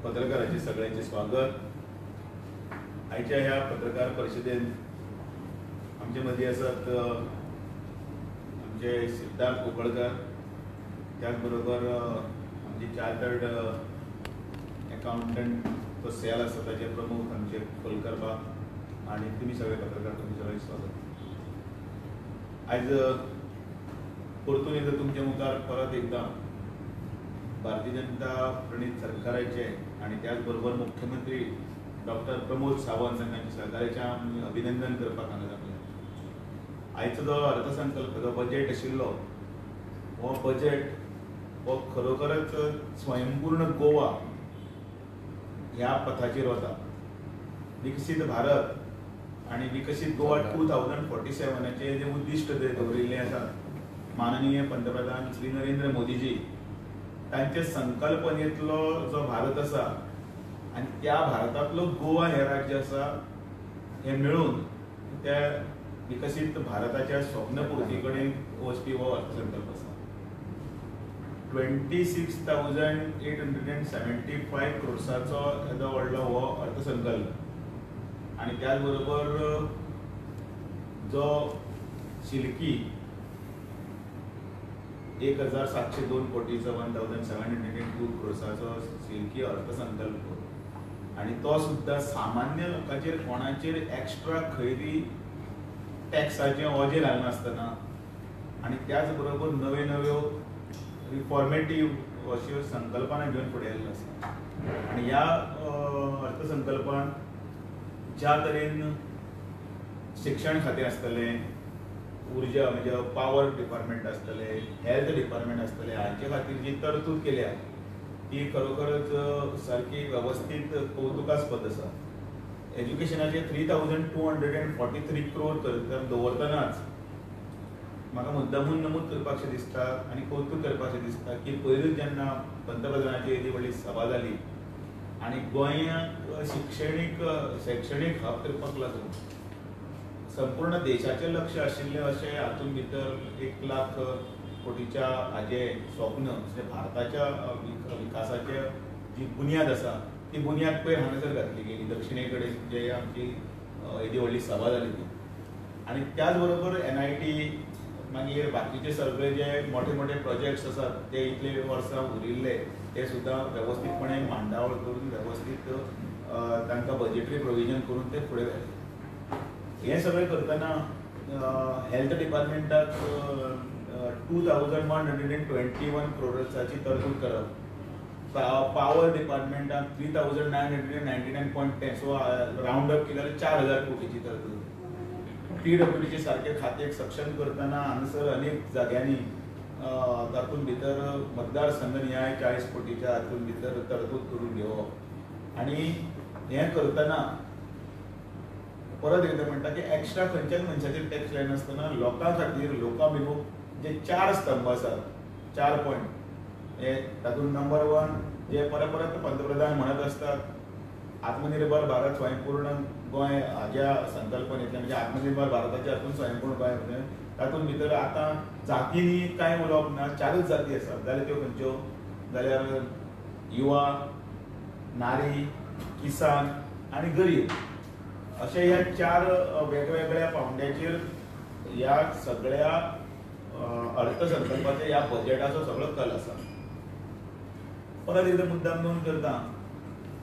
पत्रकारांचे सगळ्यांचे स्वागत. आयच्या ह्या पत्रकार परिषदेन आमचे मदीं आसात आमचे सिद्धार्थ कोकळकर, त्याच बरोबर आमचे चार्टर्ड अकाउंटंट तो सेल आसा ताचे प्रमुख आमचे कोलकर बा आणि तुम्ही सगळे पत्रकार, तुमचे सगळे स्वागत. आज परतून एकदा तुमच्या मुखार परत एकदा भारतीय जनता प्रणीत सरकाराचे आणि त्याचबरोबर मुख्यमंत्री डॉक्टर प्रमोद सावंत हांचे सरकाराचे आमी अभिनंदन करपाक हांगा जमले. आयचो जो अर्थसंकल्प जो बजेट आशिल्लो हो बजेट हो खरोखरच स्वयंपूर्ण गोवा ह्या पथाचेर वता. विकसीत भारत आणि विकसीत गोवा 2047चे जे उद्दिष्ट दवरिल्ले आसा माननीय पंतप्रधान श्री नरेंद्र मोदीजी तांचे संकल्पनेतलो जो भारत आसा आणि त्या भारतातलो गोवा हे राज्य आसा हे मिळून त्या विकसीत भारताच्या स्वप्नपूर्ती कडेन वचपी हो अर्थसंकल्प आसा. 26,875 crores येदो व्हडलो हो अर्थसंकल्प आणि त्याच बरोबर जो शिल्की 1,702 कोटीचो 1,702 crores शिल्की अर्थसंकल्प आणि तो सुद्धा सामान्य लोकांचेर कोणाचेर एक्स्ट्रा खंयरी टॅक्साचे ओझे घालनासतना आणि त्याच बरोबर नव्यो नव्यो रिफॉर्मेटिव्ह अश्यो संकल्पना घेवन फुडें आयिल्लो आसा. आणि ह्या अर्थसंकल्पान ज्या तरेन शिक्षण खातें आसतलें, उर्जा म्हणजे पॉवर डिपार्टमेंट आसतले, हेल्थ डिपार्टमेंट आसतले, हांचे खातीर जी तरतूद केल्या ती खरोखरच सारकी व्यवस्थीत कौतुकास्पद आसा. एज्युकेशनाचे 3,243 crore तर दवरतनाच म्हाका मुद्दामून नमूद करपाकशें दिसता आनी कौतूक करपाकशें दिसता की पयलींच जेन्ना पंतप्रधानाची येदी व्हडली सभा जाली आनी गोंयांत शैक्षणीक हब करपाक लागून संपूर्ण देशाचें लक्ष आशिल्लें अशें हातूंत भितर 1,00,000 कोटीच्या हाजें स्वप्न म्हणजे भारताच्या विकासाचे जी बुन्याद आसा ती बुन्याद पयर हांगासर घातली गेली दक्षिणे कडेन जे आमची येदी व्हडली सभा जाली ती. आनी त्याच बरोबर NIT मागीर बाकीचे सगळे जे मोठे मोठे प्रोजेक्ट्स आसात ते इतले वर्सां उरिल्ले ते सुद्दां वेवस्थीतपणे मांडावळ करून वेवस्थीत तांकां बजेटरी प्रोविजन करून ते फुडें व्हेले. हे सगळें करतना हेल्थ डिपार्टमेंटाक 2,121 crores तरतूद करप, पॉवर डिपार्टमेंटाक 3,999.10 सो राउंड अप केल्यार 4,000 कोटीची तरतूद. PWDचे सारखे खाते सक्षम करतना हांगासर अनेक जाग्यांनी तातूंत भितर मतदारसंघ नियाय 40 कोटीच्या हातूंत भितर तरतूद करून घेवप. आणि हें करतना परत एकदा म्हणटा की एक्स्ट्रा खंयच्याच मनशाचेर टॅक्स लायनासतना लोकां खातीर लोकाभिमुख जे 4 स्तंभ आसात, 4 पॉयंट हे तातूंत नंबर 1 जे परत पंतप्रधान म्हणत असतात आत्मनिर्भर भारत स्वयंपूर्ण गोंय हाज्या संकल्पनेंतल्यान म्हणजे आत्मनिर्भर भारताच्या हातूंत स्वयंपूर्ण गोंय तातूंत भितर आतां जातींनी कांय उलोवप ना, 4च जाती आसात. जाल्यार त्यो खंयच्यो जाल्यार युवा, नारी, किसान आनी गरीब अशे ह्या 4 वेगवेगळ्या पावंड्याचेर ह्या सगळ्या अर्थसंकल्पाचो ह्या बजेटाचो सगळो कल आसा. परत एकदा मुद्दाम नोंद करता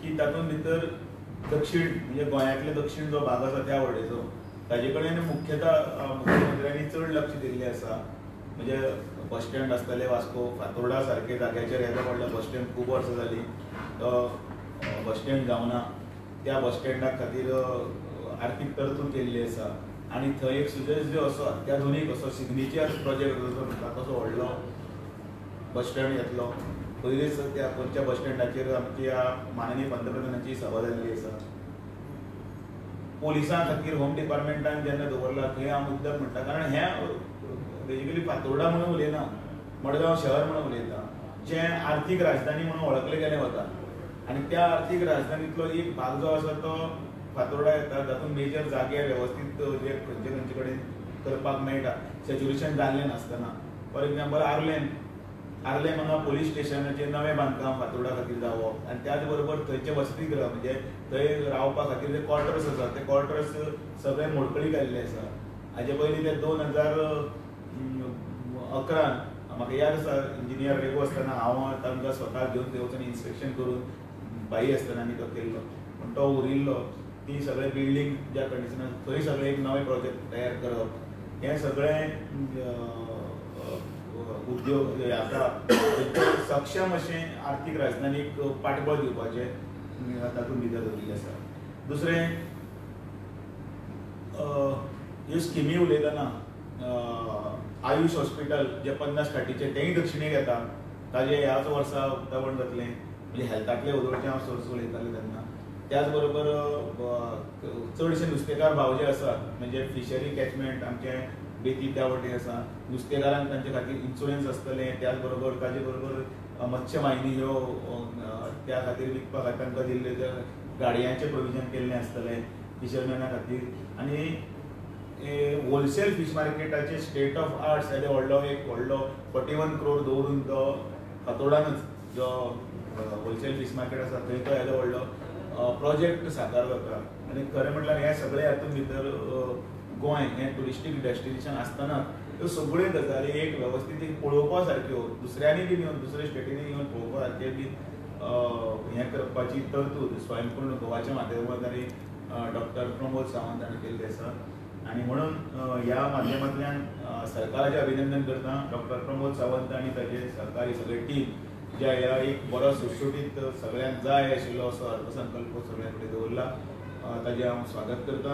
की तातूंत भितर दक्षिण म्हणजे गोंयांतले दक्षिण जो भाग आसा त्या वटेचो ताजे कडेन मुख्यतः मुख्यमंत्र्यांनी चड लक्ष दिल्लें आसा. म्हणजे बस स्टँड आसतले वास्को, फातोर्डा सारके जाग्याचेर येदो व्हडलो बस स्टँड खूब वर्सां जालीं तो बस स्टँड जावना. त्या बस स्टँडा खातीर आर्थीक तरतूद केल्ली आसा आनी थंय एक सुसज्ज असो अत्याधुनीक असो सिग्नेचर प्रोजेक्ट म्हणटा तसो व्हडलो बस स्टँड येतलो. पयलींच त्या खंयच्या बस स्टँडाचेर आमच्या माननीय पंतप्रधानाची सभा जाल्ली आसा. पोलिसां खातीर होम डिपार्टमेंटान जेन्ना दवरला थंय हांव मुद्दम म्हणटा कारण हें बेजिकली फातोर्डा म्हणून उलयना, मडगांव शहर म्हणून उलयता जें आर्थीक राजधानी म्हणून वळखलें गेलें वता. आनी त्या आर्थीक राजधानींतलो एक भाग जो आसा तो फातोर्डा येता. तातूंत मेजर जागे वेवस्थीत जे खंयचे खंयचे कडेन करपाक मेळटा सॅच्युरेशन जाल्लें नासतना. फॉर एग्जाम्पल आर्लेम हांगा पुलीस स्टेशनाचे नवे बांदकाम फातोर्डा खातीर जावप आनी त्याच बरोबर थंयचे वसतिगृह म्हणजे थंय रावपा खातीर जे क्वॉर्टर्स आसा ते क्वॉर्टर्स सगळे मोडकळीक आयिल्ले आसा. हाजे पयलीं ते 2011 म्हाका याद आसा इंजिनियर रेगो आसतना हांव तांकां स्वता घेवन थंय वचून इन्स्पेक्शन करून बाई आसतना आनी तो केल्लो पूण तो उरिल्लो. ती सगळे बिल्डींग ज्या कंडिशनान थंय सगळे एक नवे प्रोजेक्ट तयार करप हे सगळे उद्योग आतां सक्षम अशें आर्थीक राजधानीक पाठबळ दिवपाचें तातूंत भितर दवरिल्लें आसा. दुसरें ह्यो स्किमी उलयतना आयुष हॉस्पिटल जे 50 खाटीचे तेंय दक्षिणेक येता ताजें ह्याच वर्सा उक्तावण जातलें म्हणजे हेल्थांतले उदोवरचें हांव सोर्स उलयतालें तेन्ना. त्याच बरोबर चडशे नुस्तेकार भाव जे आसात म्हणजे फिशरी कॅचमेंट आमचे बेती त्या वटेन आसा नुस्तेकारांक तांचे खातीर इन्शुरन्स आसतलें. त्याच बरोबर ताजे बरोबर मत्स्य वाहिनी ह्यो त्या खातीर विकपा खातीर तांकां दिल्ले गाडयांचें प्रोविजन केल्लें आसतलें फिशरमॅना खातीर. आनी होलसेल फीश मार्केटाचे स्टेट ऑफ आर्ट्स हेजे एक व्हडलो 41 crore दवरून तो फातोर्डानच जो होलसेल फीश मार्केट आसा थंय तो हेजो व्हडलो प्रोजेक्ट साकार जाता. आनी खरें म्हटल्यार हे सगळे हातूंत भितर गोंय हें टुरिस्टीक डेस्टिनेशन आसतना ह्यो सगळ्यो गजाली एक वेवस्थीत पळोवपा सारक्यो दुसऱ्यांनी बी येवन दुसऱ्या स्टेटींनी येवन पळोवपा सारके बी हें करपाची तरतूद स्वयंपूर्ण गोवाच्या माध्यमांतल्यान डॉक्टर प्रमोद सावंत हांणी केल्ली आसा. आनी म्हणून ह्या माध्यमांतल्यान सरकाराचें अभिनंदन करता डॉक्टर प्रमोद सावंत आनी ताचे सहकारी सगळे टीम जे ह्या एक बरो सुशोभीत सगळ्यांक जाय आशिल्लो असो अर्थसंकल्प सगळ्यां कडेन दवरला ताजें हांव स्वागत करता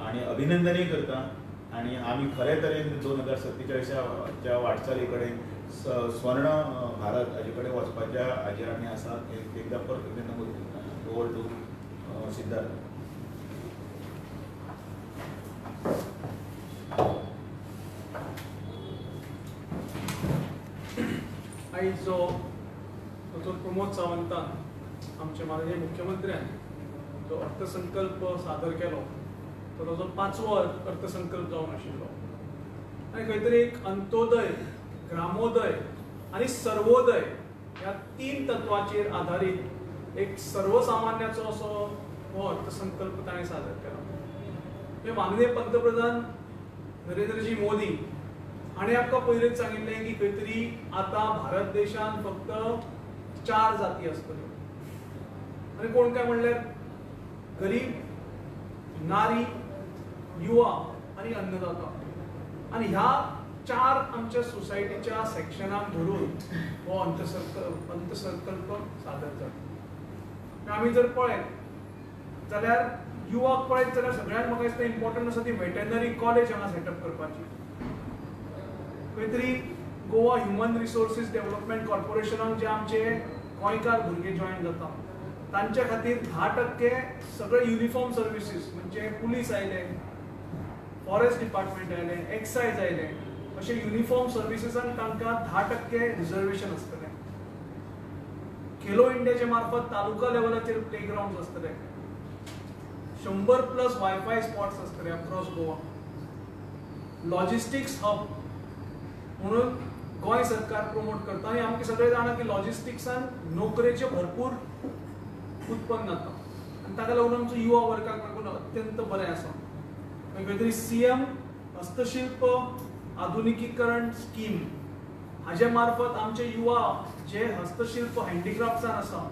आनी अभिनंदनय करता. आनी आमी खरे तरेन 2047च्या वाटचाली कडेन स्वर्ण भारत हाजे कडेन वचपाच्या हाजेर आमी आसात. एकदां परत नमूद करता. Over to Siddharth. आयज जो डॉक्टर प्रमोद सावंतान आमचे माननीय मुख्यमंत्र्यान जो अर्थसंकल्प सादर केलो तो ताजो 5वो अर्थसंकल्प जावन आशिल्लो आनी खंय तरी एक अंत्योदय ग्रामोदय आनी सर्वोदय ह्या 3 तत्वाचेर आधारीत एक सर्वसामान्याचो असो हो अर्थसंकल्प ताणें सादर केलो. हे माननीय पंतप्रधान नरेंद्रजी मोदी हाणें आमकां पयलींच सांगिल्लें की खंय तरी आतां भारत देशांत फक्त 4 जाती आसतल्यो आनी कोण काय म्हणल्यार गरीब नारी युवा आनी अन्नदाता आनी ह्या 4 आमच्या सोसायटीच्या सेक्शनाक धरून हो अर्थसंकल्प सादर जाता. आमी जर पळयत जाल्यार युवाक पळयत जाल्यार सगळ्यांत म्हाका दिसता इम्पॉर्टंट आसा ती वेटरनरी कॉलेज हांगा सेटअप करपाची. खंय तरी गोवा ह्युमन रिसोर्सीस डेव्हलपमेंट कॉर्पोरेशनाक जे आमचे गोंयकार भुरगे जॉयन जाता तांच्या खातीर 10% सगळे युनिफॉर्म सर्विसीस म्हणजे पुलीस आयले फॉरेस्ट डिपार्टमेंट आयले एक्सायज आयले अशे युनिफॉर्म सर्विसीसान तांकां 10% रिजर्वेशन आसतलें. खेलो इंडियाचे मार्फत तालुका लेवलाचेर प्लेग्राउंड आसतले 100+ वायफाय स्पॉट्स आसतले अक्रॉस गोवा. लॉजिस्टिक्स हब म्हणून गोंय सरकार प्रमोट करता आनी आमकां सगळे जाणा की लॉजिस्टिक्सान नोकरेचें भरपूर उत्पन्न जाता आनी ताका लागून आमचो युवा वर्गाक लागून अत्यंत बरें आसा. खंय तरी CM हस्तशिल्प आधुनिकीकरण स्कीम हाजे मार्फत आमचे युवा जे हस्तशिल्प हँडीक्राफ्ट्सान आसा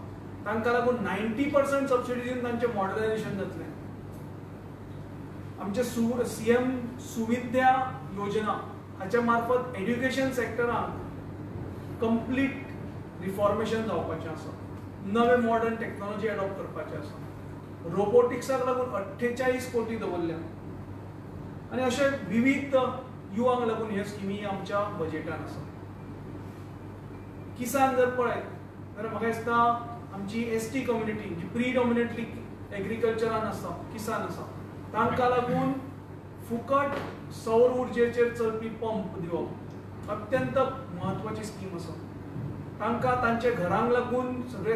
तांकां लागून 90% सबसिडी दिवन तांचें मॉडर्नायझेशन जातलें. आमचे CM सुविद्या योजना हाच्या मार्फत एड्युकेशन सेक्टरान कंप्लीट रिफॉर्मेशन जावपाचें आसा. नवे मॉडर्न टेक्नॉलॉजी एडॉप्ट करपाचें आसा. रोबोटिक्साक लागून 48 कोटी दवरल्या आनी अशे विविध युवांक लागून ह्यो स्किमी आमच्या बजेटान आसा. किसान जर पळयत जाल्यार म्हाका दिसता आमची ST कम्युनिटी जी प्रिडॉमिनेटली एग्रीकल्चरान आसा किसान आसा तांकां लागून फुकट सौर उर्जेचेर चलपी पंप दिवप अत्यंत म्हत्वाची स्कीम आसा. तांकां तांचे घरांक लागून सगळे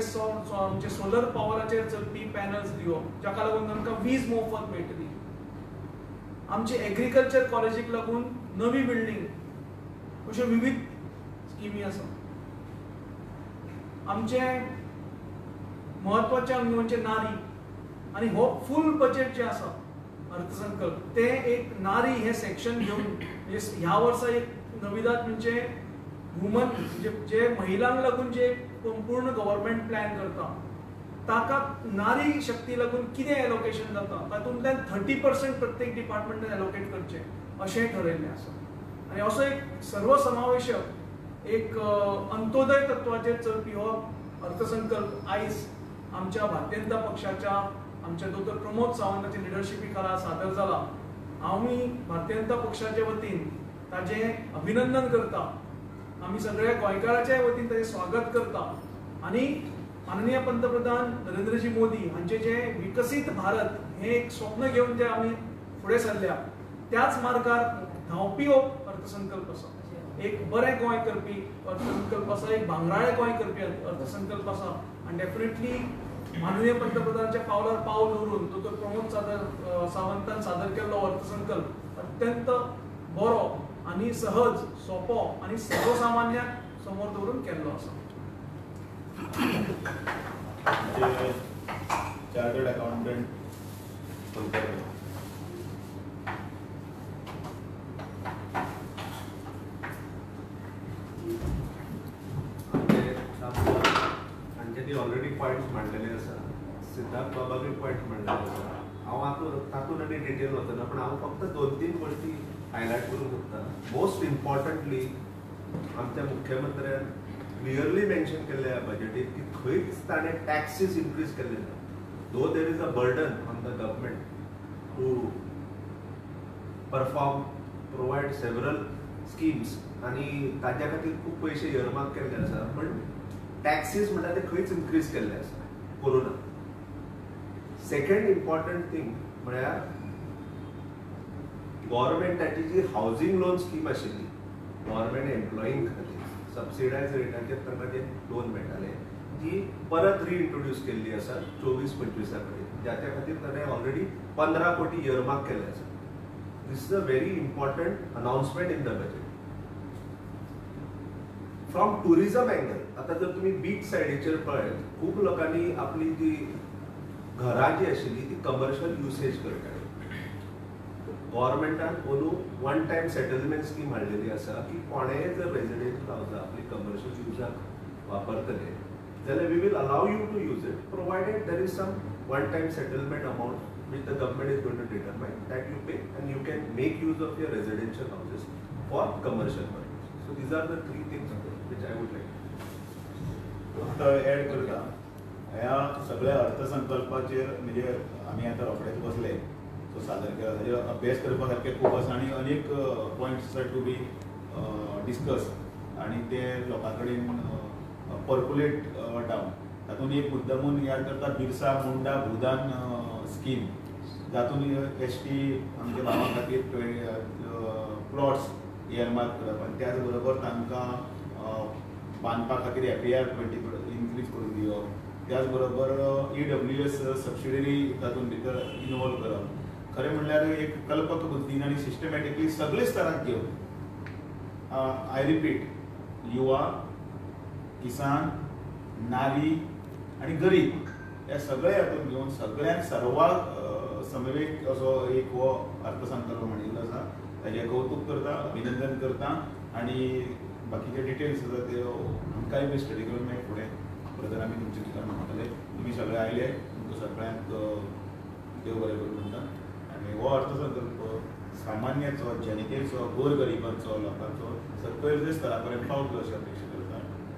आमचे सोलर पावराचेर चलपी पॅनल्स दिवप जाका लागून तांकां वीज मोफत मेळटली. आमचे एग्रीकल्चर कॉलेजीक लागून नवी बिल्डींग अश्यो विविध स्किमी आसा. आमचे महत्वाचे अंग म्हणजे नारी आणि हो फुल बजेट जे आसा अर्थसंकल्प ते एक नारी हे सेक्शन घेऊन म्हणजे ह्या वर्सा एक नविदाद म्हणजे वुमन म्हणजे जे महिलांक लागून जे पूर्ण गव्हर्नमेंट प्लॅन करता ताका नारी शक्ती लागून कितें एलोकेशन जाता तातूंतल्यान 30% प्रत्येक डिपार्टमेंटान एलोकेट करचे अशें ठरयल्लें आसा आनी असो एक सर्वसमावेशक एक अंत्योदय तत्वाचेर चलपी हो अर्थसंकल्प आयज आमच्या भारतीय जनता पक्षाच्या आमच्या डॉक्टर प्रमोद सावंताच्या लिडरशिपी खाला सादर जाला। हांव भारतीय जनता पक्षाच्या वतीन ताजें अभिनंदन करता, आमी सगळ्या गोंयकारांच्या वतीन ताजें स्वागत करता आनी माननीय पंतप्रधान नरेंद्रजी मोदी हांचे जे विकसीत भारत हे एक स्वप्न घेऊन जे आमी फुडें सरल्या त्याच मार्गार धांवपी हो अर्थसंकल्प आसा। एक बरें गोंय करपी अर्थसंकल्प आसा, एक भांगराळें गोंय करपी अर्थसंकल्प आसा आनी डेफिनेटली माननीय पंतप्रधानांच्या पावलार पावल दवरून दोतोर प्रमोद सावंतान सादर केल्लो अर्थसंकल्प अत्यंत बरो आनी सहज सोपो आनी सर्वसामान्याक समोर दवरून केल्लो आसा। चार्टर्ड अकाउंटंट ऑलरेडी पॉइंट्स मांडलेले आसा, सिद्धार्थ बाबानूय पॉइंट मांडलेले आसा। हांव तातूंत आनी डिटेल वचना, पण हांव फक्त 2-3 गोश्टी हायलायट करूंक सोदता। मोस्ट इम्पॉर्टंटली आमच्या मुख्यमंत्र्यान क्लियरली मेन्शन केल्ले ह्या बजेटीत की खंयच ताणें टॅक्सीस इन्क्रीज केल्ले ना। Though there is a burden on the government to perform provide several schemes आनी ताज्या खातीर खूब पयशे इयरमार्क केल्ले आसा, पण टॅक्सीस म्हणटा ते खंयच इन्क्रीज केल्ले आसा कोरोना। सेकंड इम्पॉर्टंट थिंग म्हळ्यार गव्हर्मेंटाची जी हावजींग लोन स्कीम आशिल्ली गव्हर्मेंट एम्प्लॉईंक खातीर सबसिडायज रेटाचेर तांकां जे लोन मेळटाले ती परत रिइंट्रोड्यूस केल्ली आसा 24-25 कडेन, ज्याच्या खातीर ताणें ऑलरेडी 15 कोटी इयरमार्क केल्ले आसा। This is a very important announcement in the budget. From tourism angle, आता जर तुम्ही बीच सायडीचेर पळयत खूब लोकांनी आपली जी घरां जी आशिल्ली ती कमर्शियल युसेज करताले। गव्हर्मेंटान अंदू वन टायम सेटलमेंट स्कीम हाडलेली आसा की कोणेय जर रेजिडेंशियल हावजां आपली कमर्शियल युजाक वापरतले जाल्यार we will allow you to use it provided there is some one time settlement amount which the government is going to determine that you pay and you can make use of your residential houses for commercial purposes. So these are the 3 things which I would like फक्त add करता ह्या सगळ्या अर्थसंकल्पाचेर म्हणजे आमी आतां रोखडेच बसले so सादर केला ताजेर अभ्यास करपा सारकें खूब आसा आनी अनेक points are to be discuss आनी ते लोकां कडेन पर्कुलेट डावन। तातूंत एक मुद्दमून याद करता बिरसा मुंडा भूदान स्कीम, जातूंत एसटी आमच्या भावां खातीर प्लॉट्स इयरमार्क करप आनी त्याच बरोबर तांकां बांदपा खातीर FAR 20 इन्क्रीज करून दिवप, त्याच बरोबर EWS सबसिडरी तातूंत भितर इनवॉल्व करप। खरें म्हणल्यार एक कल्पक बुद्दीन आनी सिस्टमॅटिकली सगळे स्तरांक घेवन आय रिपीट युवा, किसान, नारी आनी गरीब ह्या सगळ्या हातूंत घेवन सगळ्यांक सर्वांक समवेत असो एक हो अर्थसंकल्प मांडिल्लो आसा। ताजें कौतुक करता, अभिनंदन करता आनी बाकीचे डिटेल्स आसा ते आमकांय बी स्टडी करून मागीर फुडें फर्दर आमी तुमचे ठिकाण म्हणटले। तुमी सगळे आयले, तुमकां सगळ्यांक देव बरें करूं म्हणटा आनी हो अर्थसंकल्प सामान्याचो, जनतेचो, गोरगरिबांचो, लोकांचो सकयल जे स्तरा पर्यंत पावतलो अशी अपेक्षा करता।